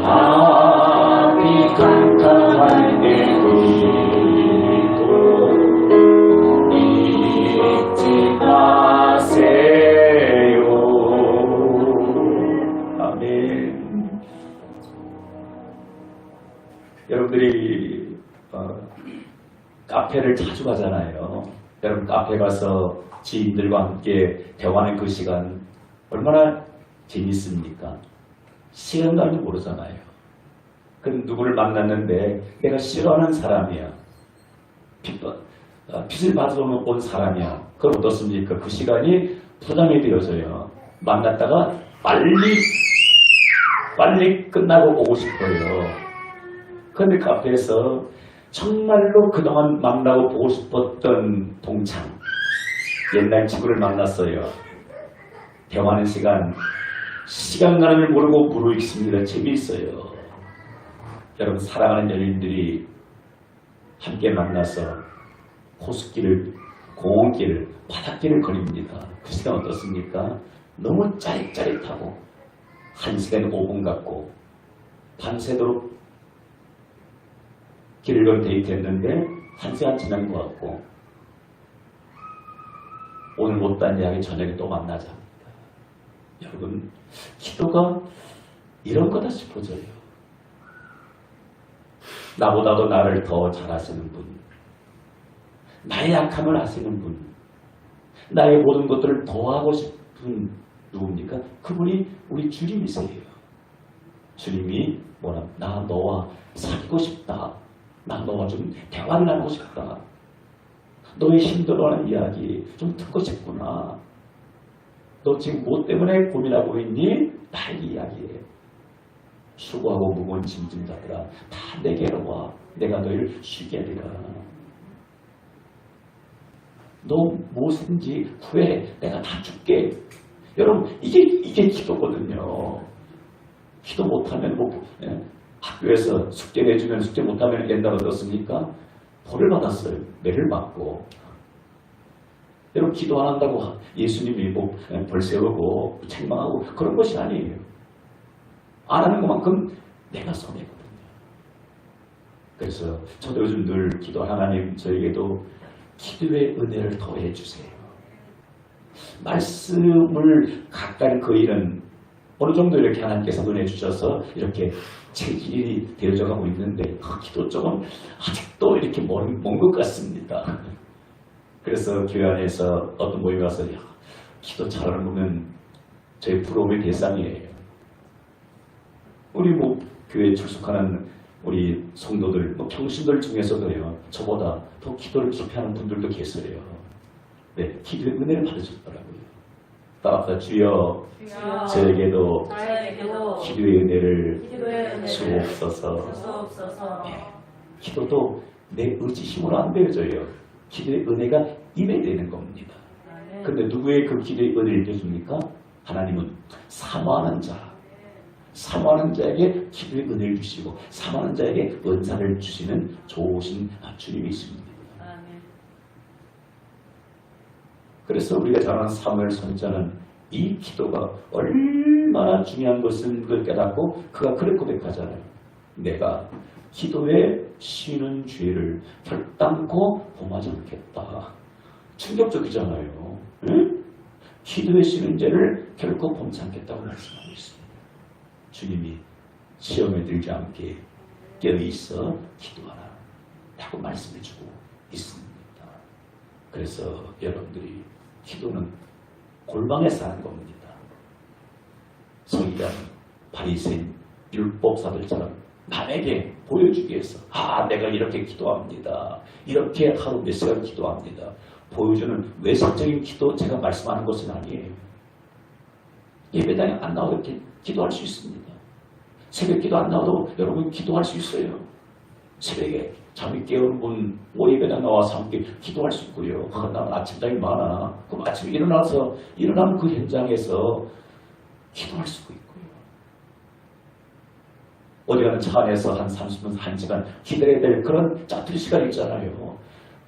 앞이 캄캄할 때 기도 잊지 마세요. 아멘. 여러분들이 카페를 자주 가잖아요. 여러분 카페 가서 지인들과 함께 대화하는 그 시간 얼마나 재밌습니까? 시간 가는 줄 모르잖아요. 그럼 누구를 만났는데 내가 싫어하는 사람이야. 빚을 받아서 온 사람이야. 그럼 어떻습니까? 그 시간이 부담이 되어져요. 만났다가 빨리 끝나고 오고 싶어요. 그런데 카페에서 정말로 그동안 만나고 보고 싶었던 동창, 옛날 친구를 만났어요. 대화하는 시간 가는 줄 모르고 무르익습니다. 재미있어요. 여러분 사랑하는 연인들이 함께 만나서 호숫길을, 공원길을, 바닷길을 거립니다. 그 시간 어떻습니까? 너무 짜릿짜릿하고 1시간 5분 같고 밤새도록 길을 건 데이트했는데 1시간 지난 것 같고 오늘 못한 이야기 저녁에 또 만나자 합니다. 여러분 기도가 이런 거다 싶어져요. 나보다도 나를 더 잘 아시는 분, 나의 약함을 아시는 분, 나의 모든 것들을 더 하고 싶은 누굽니까? 그분이 우리 주님이세요. 주님이 뭐라? 나 너와 사귀고 싶다. 나 너와 좀 대화를 나누고 싶다. 너의 힘들어하는 이야기 좀 듣고 싶구나. 너 지금 뭐 때문에 고민하고 있니? 나의 이야기해. 수고하고 무거운 짐진 자들아 다 내게로 와. 내가 너희를 쉬게 하리라. 너 무엇인지 구해. 내가 다 줄게. 여러분 이게 기도거든요. 기도 못하면 학교에서 숙제 내주면 숙제 못하면 된다고 어떻습니까? 벌을 받았어요. 매를 맞고. 여러분 기도 안 한다고 예수님이 벌 세우고 책망하고 그런 것이 아니에요. 안 하는 것만큼 내가 손해거든요. 그래서 저도 요즘 늘 기도 하나님 저에게도 기도의 은혜를 더해 주세요. 말씀을 가까이 거이는 어느 정도 이렇게 하나님께서 은혜 주셔서 이렇게 체질이 되어져 가고 있는데 그 기도 쪽은 아직도 이렇게 먼 것 같습니다. 그래서 교회 안에서 어떤 모임에 와서 기도 잘하는 보면 저희 부러움의 대상이에요. 우리 교회에 출석하는 우리 성도들, 평신들 중에서도요, 저보다 더 기도를 깊이 하는 분들도 계세요. 네, 기도의 은혜를 받으셨더라고요. 따라서 주여, 저에게도 기도의 은혜를 주옵소서. 네, 기도도 내 의지 힘으로 안 되어져요. 기도의 은혜가 임해되는 겁니다. 근데 누구의 그 기도의 은혜를 해줍니까? 하나님은 사모하는 자, 사모하는 자에게 기도의 은혜를 주시고 사모하는 자에게 은사를 주시는 좋으신 주님이 있습니다. 그래서 우리가 잘 아는 사무엘 선지자는 이 기도가 얼마나 중요한 것을 그걸 깨닫고 그가 그렇게 고백하잖아요. 내가 기도에 쉬는 죄를 결단코 범하지 않겠다. 충격적이잖아요. 응? 기도에 쉬는 죄를 결코 범치 않겠다고 말씀하고 있습니다. 주님이 시험에 들지 않게 깨어있어 기도하라 라고 말씀해주고 있습니다. 그래서 여러분들이 기도는 골방에서 하는 겁니다. 서기관, 바리새인, 율법사들처럼 남에게 보여주기 위해서 내가 이렇게 기도합니다. 이렇게 하루 몇 시간 기도합니다. 보여주는 외설적인 기도 제가 말씀하는 것은 아니에요. 예배당에 안 나와도 이렇게 기도할 수 있습니다. 새벽 기도 안 나와도 여러분 기도할 수 있어요. 새벽에 잠이 깨우는 분 예배당 나와서 함께 기도할 수 있고요. 나는 아침잠이 많아. 그럼 아침에 일어나는 그 현장에서 기도할 수가 있고요. 어디 가는 차 안에서 한 30분, 1시간 기다려야 될 그런 짜투리 시간 있잖아요.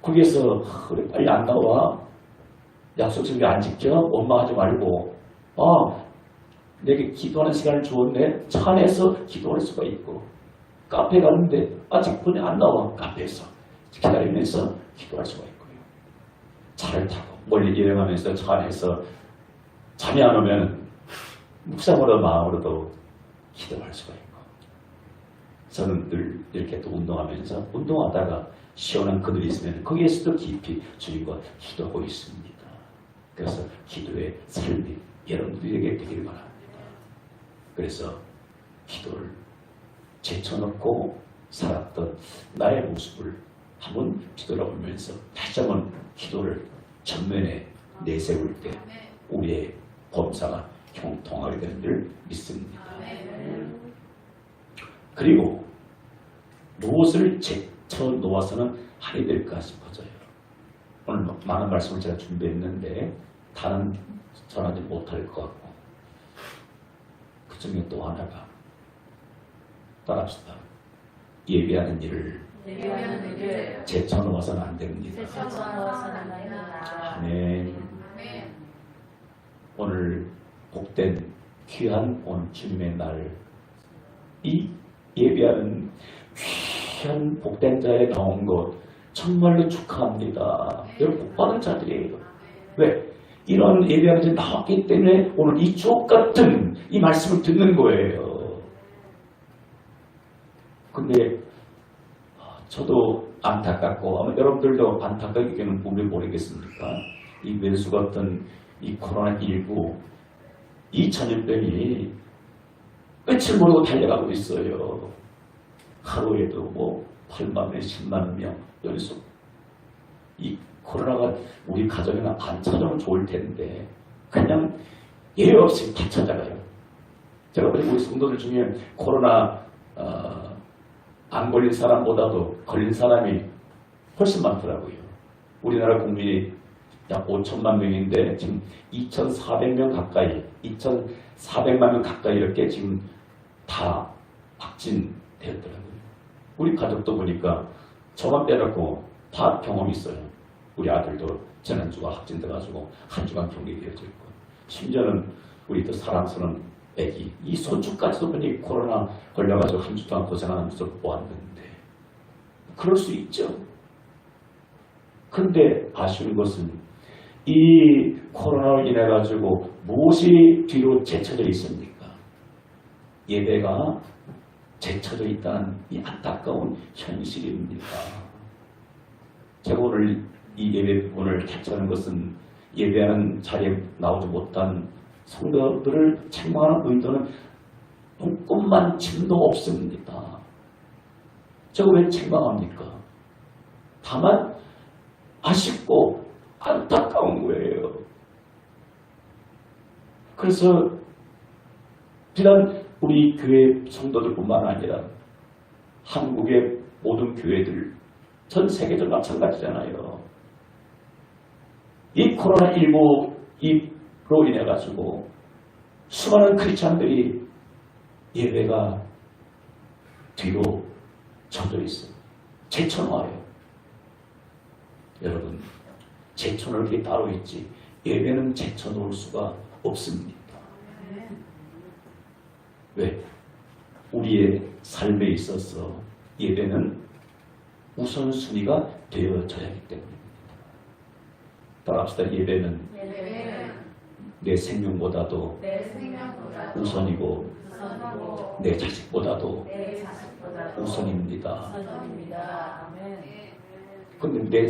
거기에서 그래 빨리 안 나와. 약속 시간 안 지켜? 원망하지 말고 내게 기도하는 시간을 주었네. 차 안에서 기도할 수가 있고 카페 갔는데 아직 분이 안 나와. 카페에서 기다리면서 기도할 수가 있고요. 차를 타고 멀리 여행하면서 차 안에서 잠이 안 오면 묵상으로 마음으로도 기도할 수가 있고 저는 늘 이렇게 또 운동하면서 운동하다가 시원한 그늘이 있으면 거기에서도 깊이 주님과 기도하고 있습니다. 그래서 기도의 삶이 여러분들에게 되기를 바랍니다. 그래서 기도를 제쳐놓고 살았던 나의 모습을 한번 뒤돌아보면서 다시 한번 기도를 전면에 내세울 때 우리의 범사가 형통하게 되는 줄 믿습니다. 그리고 무엇을 제쳐놓아서는 하게 될까 싶어져요. 오늘 많은 말씀을 제가 준비했는데 다는 전하지 못할 것 같고 그 중에 또 하나가 따라합시다. 예배하는 일을 제쳐놓아서는 안 됩니다. 아멘. 오늘 복된 귀한 오늘 주님의 날 이 예배하는 귀한 복된 자에 나온 것 정말로 축하합니다. 여러분 복받은 자들이에요. 왜? 이런 예배하는 자에 나왔기 때문에 오늘 이 주옥 같은 이 말씀을 듣는 거예요. 근데 저도 안타깝고 아마 여러분들도 안타깝게는 우리 모르겠습니까? 이 왼수 같은 이 코로나19 이 전염병이 끝을 모르고 달려가고 있어요. 하루에도 8만 명, 10만 명 연속. 이 코로나가 우리 가정에는 안 찾아오면 좋을 텐데 그냥 예외 없이 다 찾아가요. 제가 보니 우리 성도들 중에 코로나 안 걸린 사람보다도 걸린 사람이 훨씬 많더라고요. 우리나라 국민이 약 5천만 명인데 지금 2,400명 가까이, 2,400만 명 가까이 이렇게 지금 다 확진되었더라고요. 우리 가족도 보니까 저만 빼놓고 다 경험이 있어요. 우리 아들도 지난주가 확진돼가지고 한 주간 격리되어져 있고 심지어는 우리 또 사랑스러운 애기 이 손주까지도 보니 코로나 걸려가지고 한 주 동안 고생하는 모습을 보았는데 그럴 수 있죠. 근데 아쉬운 것은 이 코로나로 인해 가지고 무엇이 뒤로 제쳐져 있습니까? 예배가 제쳐져 있다는 이 안타까운 현실입니다. 제가 오늘 이 예배 오늘 개최하는 것은 예배하는 자리에 나오지 못한 성도들을 책망하는 의도는 꿈만 짐도 없습니다. 제가 왜 책망합니까? 다만 아쉽고 안타까운 거예요. 그래서 비단 우리 교회 성도들뿐만 아니라 한국의 모든 교회들 전 세계도 마찬가지잖아요. 이 코로나19로 인해 가지고 수많은 크리스찬들이 예배가 뒤로 젖어 있어요. 제쳐놓아요. 여러분, 제쳐놓을 게 따로 있지 예배는 제쳐놓을 수가 없습니다. 왜? 우리의 삶에 있어서 예배는 우선순위가 되어져야 하기 때문입니다. 따라합시다. 예배는 내 생명보다도 우선이고 내 자식보다도 우선입니다. 근데 내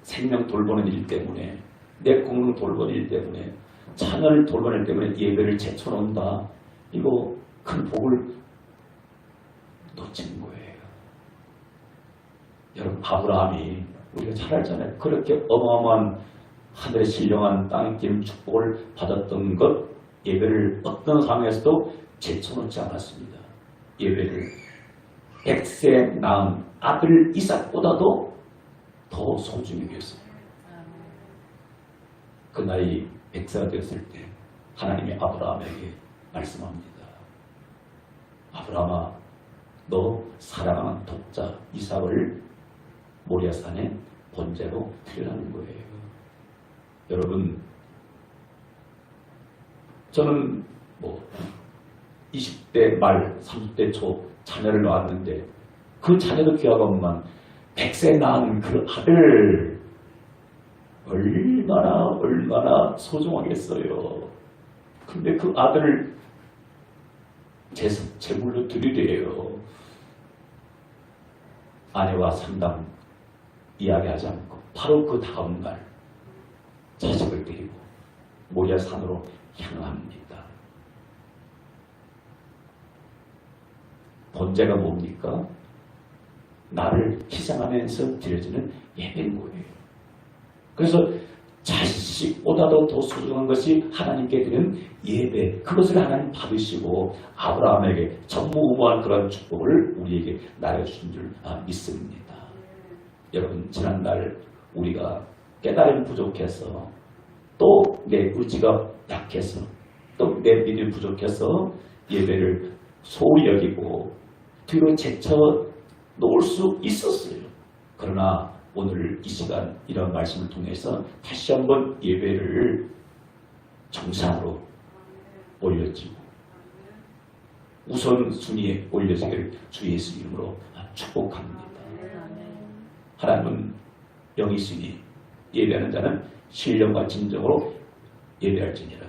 생명 돌보는 일 때문에 내 공동 돌보는 일 때문에 자녀를 돌보는 일 때문에 예배를 제쳐놓는다. 이거 큰 복을 놓치는 거예요. 여러분, 아브라함이 우리가 잘 알잖아요. 그렇게 어마어마한 하늘의 신령한 땅에 끼는 축복을 받았던 것, 예배를 어떤 상황에서도 제쳐놓지 않았습니다. 예배를 100세 낳은 아들 이삭보다도 더 소중히 여겼어요. 그 나이 100세가 되었을 때 하나님이 아브라함에게 말씀합니다. 아브라함아, 너 사랑하는 독자 이삭을 모리아산에 번제로 드리라는 거예요. 여러분, 저는 20대 말 30대 초 자녀를 낳았는데 그 자녀도 귀하건만 100세 낳은 그 아들 얼마나 소중하겠어요. 근데 그 아들을 제물로 드리래요. 아내와 상담 이야기하지 않고 바로 그 다음 날 자식을 데리고 모리아산으로 향합니다. 번제가 뭡니까? 나를 희생하면서 드려지는 예배인 거예요. 그래서 자식보다도 더 소중한 것이 하나님께 드리는 예배, 그것을 하나님 받으시고 아브라함에게 전무후무한 그런 축복을 우리에게 나눠주신 줄 믿습니다. 여러분, 지난날 우리가 깨달음이 부족해서 또 내 의지가 약해서 또 내 믿음이 부족해서 예배를 소홀히 여기고 뒤로 제쳐 놓을 수 있었어요. 그러나 오늘 이 시간 이런 말씀을 통해서 다시 한번 예배를 정상으로 올려지고 우선순위에 올려지기를 주 예수 이름으로 축복합니다. 하나님은 영이시니 예배하는 자는 신령과 진정으로 예배할지니라.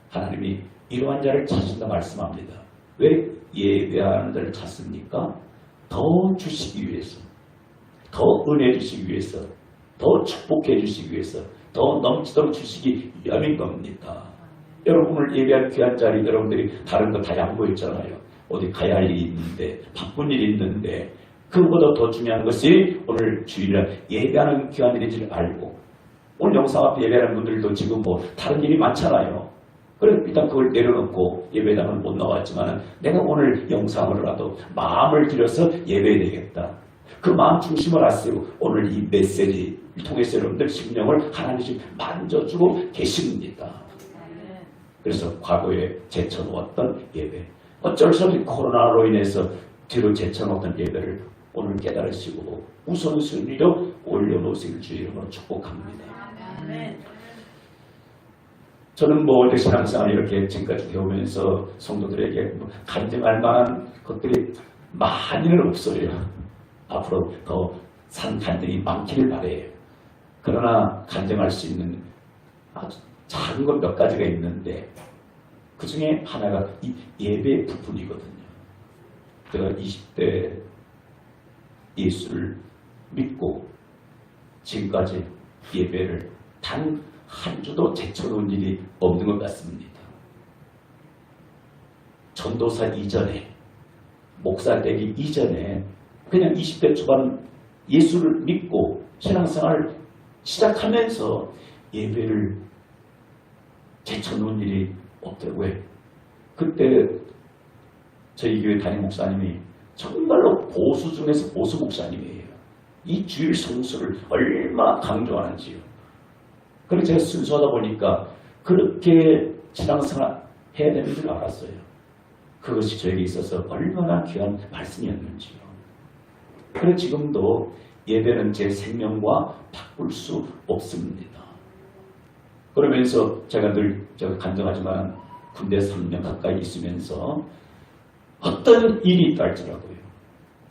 하나님이 이러한 자를 찾으신다 말씀합니다. 왜 예배하는 자를 찾습니까? 더 주시기 위해서, 더 은혜 주시기 위해서, 더 축복해 주시기 위해서, 더 넘치도록 주시기 위함인 겁니다. 여러분을 예배할 귀한 자리, 여러분들이 다른 거 다 양보했잖아요. 어디 가야 할 일이 있는데, 바쁜 일이 있는데, 그보다 더 중요한 것이 오늘 주일날 예배하는 귀한 일인 줄 알고, 오늘 영상 앞에 예배하는 분들도 지금 다른 일이 많잖아요. 그래서 일단 그걸 내려놓고 예배당은 못 나왔지만 내가 오늘 영상으로라도 마음을 들여서 예배해야 되겠다. 그 마음 중심을 아세요. 오늘 이 메시지를 통해서 여러분들 심령을 하나님이 만져주고 계십니다. 그래서 과거에 제쳐놓았던 예배, 어쩔 수 없이 코로나로 인해서 뒤로 제쳐놓았던 예배를 오늘 깨달으시고 우선순위로 올려놓으실 주 이름으로 축복합니다. 저는 이제 신앙생활 이렇게 지금까지 배우면서 성도들에게 간증할 만한 것들이 많이는 없어요. 앞으로 더 산 간증이 많기를 바래요. 그러나 간증할 수 있는 아주 작은 것 몇 가지가 있는데 그 중에 하나가 이 예배의 부분이거든요. 제가 20대 예수를 믿고 지금까지 예배를 단 한 주도 제쳐놓은 일이 없는 것 같습니다. 전도사 이전에, 목사 되기 이전에 그냥 20대 초반 예수를 믿고 신앙생활을 시작하면서 예배를 제쳐놓은 일이 없더라고요. 그때 저희 교회 담임 목사님이 정말로 보수 중에서 보수 목사님이에요. 이 주일 성수를 얼마나 강조하는지요. 그래서 제가 순수하다 보니까 그렇게 신앙생활 해야 되는 줄 알았어요. 그것이 저에게 있어서 얼마나 귀한 말씀이었는지요. 그래 지금도 예배는 제 생명과 바꿀 수 없습니다. 그러면서 제가 늘 간증하지만 군대 3년 가까이 있으면서 어떤 일이 있다 할지라고요.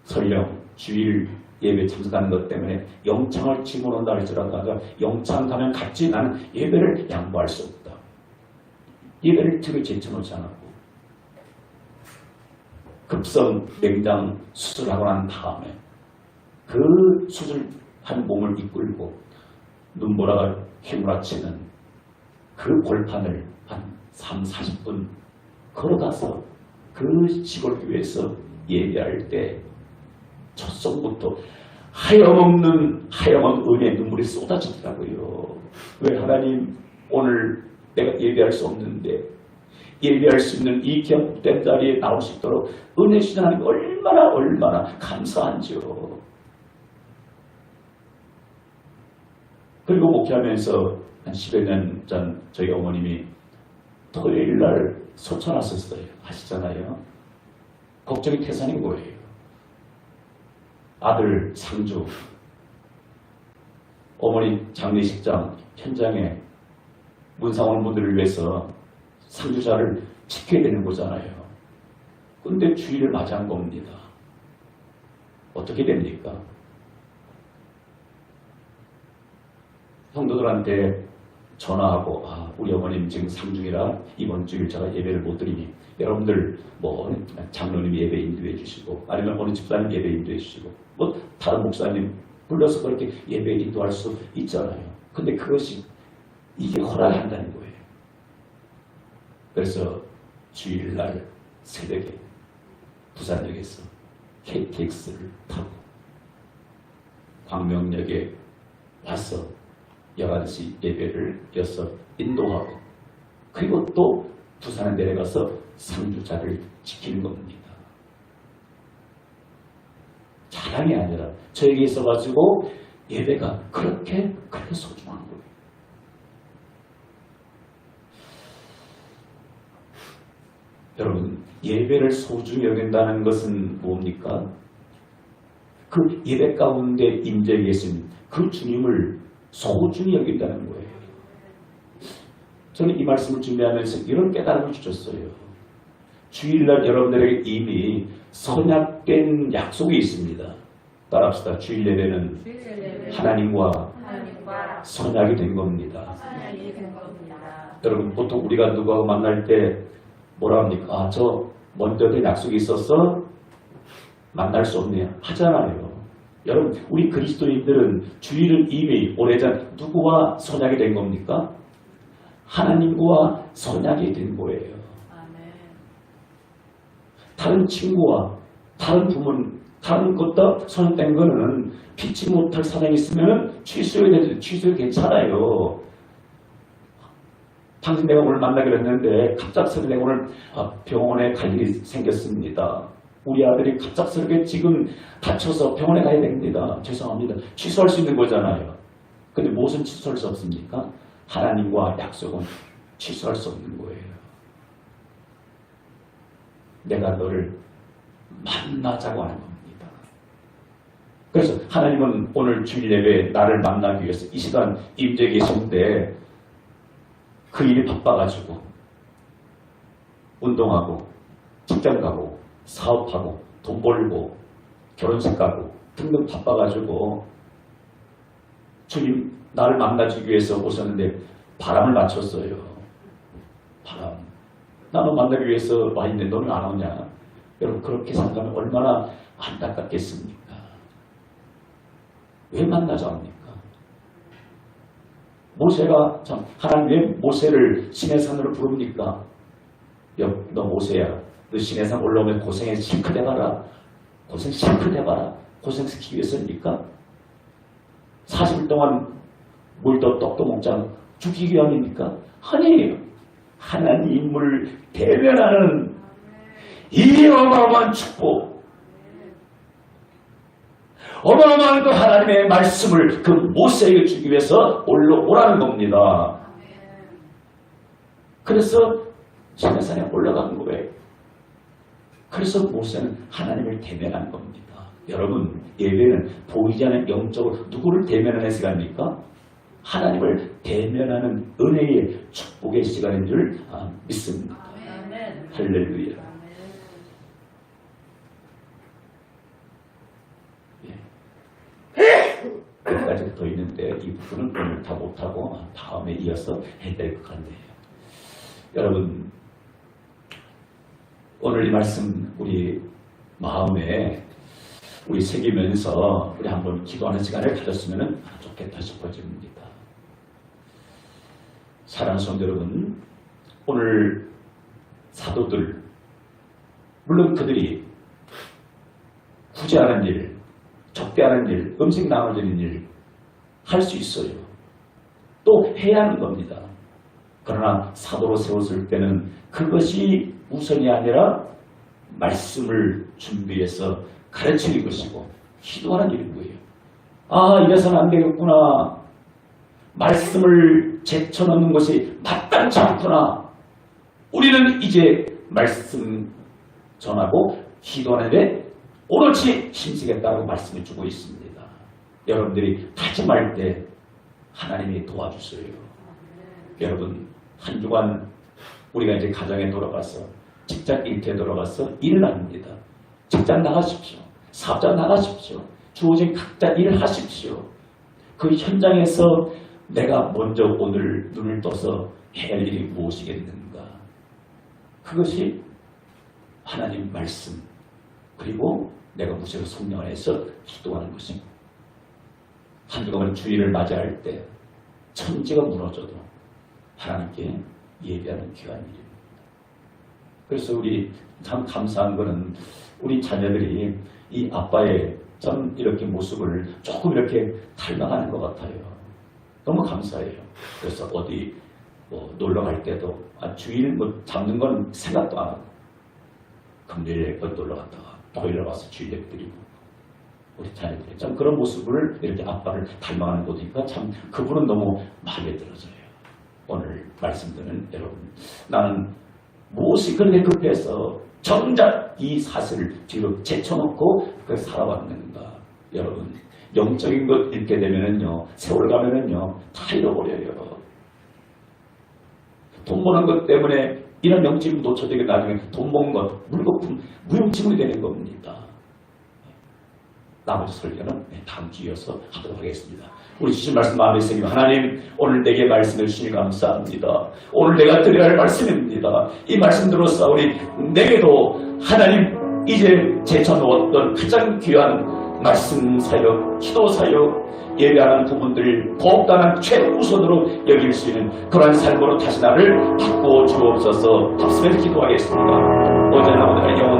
설령 주일 예배 참석하는 것 때문에 영창을 치고 온다 할지라도 영창 가면 같이 나는 예배를 양보할 수 없다. 예배를 틀에 제쳐놓지 않았고 급성 맹장 수술하고 난 다음에 그 수술한 몸을 이끌고 눈보라가 휘몰아치는 그 골판을 한 3, 40분 걸어가서 그 시골 교회에서 예배할 때 첫송부터 하염없는 은혜의 눈물이 쏟아지더라고요. 왜 하나님 오늘 내가 예배할 수 없는데 예배할 수 있는 이 기업된 자리에 나올 수 있도록 은혜 주신 하나님 얼마나 감사한지요. 그리고 목회하면서 한 10여 년 전 저희 어머님이 토요일날 소천 왔었어요. 아시잖아요. 걱정이 태산인 거예요. 아들 상주 어머니 장례식장 현장에 문상원 분들을 위해서 상주자를 지켜야 되는 거잖아요. 근데 주일을 맞이한 겁니다. 어떻게 됩니까? 성도들한테 전화하고 우리 어머님 지금 상중이라 이번 주일 제가 예배를 못 드리니 여러분들 뭐 장로님 예배 인도해 주시고 아니면 어느 집사님 예배 인도해 주시고 뭐 다른 목사님 불러서 그렇게 예배 인도할 수 있잖아요. 근데 그것이 이게 허락한다는 거예요. 그래서 주일날 새벽에 부산역에서 KTX를 타고 광명역에 와서 11시 예배를 이어서 인도하고 그리고 또 부산에 내려가서 상주자를 지키는 겁니다. 자랑이 아니라 저에게 있어가지고 예배가 그렇게 소중한 거예요. 여러분 예배를 소중히 여긴다는 것은 뭡니까? 그 예배 가운데 임재 계신 그 주님을 소중히 여긴다는 거예요. 저는 이 말씀을 준비하면서 이런 깨달음을 주셨어요. 주일날 여러분들에게 이미 선약된 약속이 있습니다. 따라합시다. 주일 예배는 하나님과 선약이 된 겁니다. 여러분 보통 우리가 누구하고 만날 때 뭐라 합니까? 저 먼저 된 약속이 있어서 만날 수 없네요. 하잖아요. 여러분 우리 그리스도인들은 주일은 이미 오래전 누구와 선약이 된 겁니까? 하나님과 선약이 된 거예요. 다른 친구와 다른 부모님 다른 것도 선택된 거는 피치 못할 사정이 있으면 취소해도 괜찮아요. 당신 내가 오늘 만나기로 했는데 갑작스럽게 내가 오늘 병원에 갈 일이 생겼습니다. 우리 아들이 갑작스럽게 지금 다쳐서 병원에 가야 됩니다. 죄송합니다. 취소할 수 있는 거잖아요. 근데 무엇은 취소할 수 없습니까? 하나님과 약속은 취소할 수 없는 거예요. 내가 너를 만나자고 하는 겁니다. 그래서 하나님은 오늘 주일 예배에 나를 만나기 위해서 이 시간 임재 계신데 그 일이 바빠가지고 운동하고 직장 가고 사업하고 돈 벌고 결혼식 가고 등등 바빠가지고 주님 나를 만나주기 위해서 오셨는데 바람을 맞췄어요. 바람. 나는 만나기 위해서 와 있는데 너는 안 오냐. 여러분 그렇게 생각하면 얼마나 안타깝겠습니까? 왜 만나자 합니까? 모세가 참 하나님 왜 모세를 시내산으로 부릅니까? 너 모세야 너 시내산 올라오면 고생해 실컷 해봐라. 고생 실컷 해봐라. 고생시키기 위해서입니까? 40일 동안 물도 떡도 먹자 죽이기 위함입니까? 아니에요. 하나님을 대면하는 이 어마어마한 축복, 어마어마한 그 하나님의 말씀을 그 모세에게 주기 위해서 올라오라는 겁니다. 그래서 시내산에 올라간 거예요. 그래서 모세는 하나님을 대면한 겁니다. 여러분, 예배는 보이지 않는 영적으로 누구를 대면하는 시간입니까? 하나님을 대면하는 은혜의 축복의 시간인 줄 믿습니다. 아멘. 할렐루야. 여기까지 더 있는데 이 부분은 오늘 다 못하고 다음에 이어서 해야 될 것 같네요. 여러분, 오늘 이 말씀 우리 마음에 우리 새기면서 우리 한번 기도하는 시간을 가졌으면 좋겠다 싶어집니다. 사랑하는 성도 여러분, 오늘 사도들, 물론 그들이 후지하는 일, 적대하는 일, 음식 나눠주는 일 할 수 있어요. 또 해야 하는 겁니다. 그러나 사도로 세웠을 때는 그것이 우선이 아니라 말씀을 준비해서 가르치는 것이고 기도하는 일인 거예요. 아, 이래서는 안 되겠구나. 말씀을 제쳐놓는 것이 마땅치 않구나. 우리는 이제 말씀 전하고 기도하는데 오롯이 힘쓰겠다고 말씀을 주고 있습니다. 여러분들이 다짐할 때 하나님이 도와주세요. 여러분, 한 주간 우리가 이제 가정에 돌아가서 직장 일터에 돌아가서 일을 합니다. 직장 나가십시오. 사업장 나가십시오. 주어진 각자 일을 하십시오. 그 현장에서 내가 먼저 오늘 눈을 떠서 해야 할 일이 무엇이겠는가. 그것이 하나님 말씀 그리고 내가 무엇으로 성령 안에서 기도하는 것입니다. 한 주간 주일을 맞이할 때 천지가 무너져도 하나님께 예배하는 귀한 일입니다. 그래서 우리 참 감사한 것은 우리 자녀들이 이 아빠의 좀 이렇게 모습을 조금 이렇게 닮아가는 것 같아요. 너무 감사해요. 그래서 어디 뭐 놀러 갈 때도 주일 뭐 잡는 건 생각도 안 하고 금요일에 놀러 갔다가 토요일에 와서 주일 예배 드리고 우리 자녀들이 참 그런 모습을 이렇게 아빠를 닮아가는 거 보니까 참 그분은 너무 마음에 들어져요. 오늘 말씀 듣는 여러분, 나는 무엇이 그렇게 급해서 정작 이 사슬을 뒤로 제쳐놓고 그 살아왔는가. 여러분, 영적인 것 읽게 되면은요, 세월 가면은요, 다 잃어버려요. 돈 버는 것 때문에 이런 명칭이 놓쳐지게 나중에 돈 버는 것, 물거품, 무용지물이 되는 겁니다. 나머지 설교는 다음 주에 이어서 하도록 하겠습니다. 우리 주신 말씀 마음에 새기면 하나님, 오늘 내게 말씀해 주시니 감사합니다. 오늘 내가 드려야 할 말씀입니다. 이 말씀 들어서 우리 내게도 하나님 이제 제쳐놓았던 가장 귀한 말씀 사역, 기도 사역, 예배하는 부분들을 더욱더 최우선으로 여길 수 있는 그러한 삶으로 다시 나를 바꿔 주옵소서. 합심해서 기도하겠습니다. 언제나 오늘 영원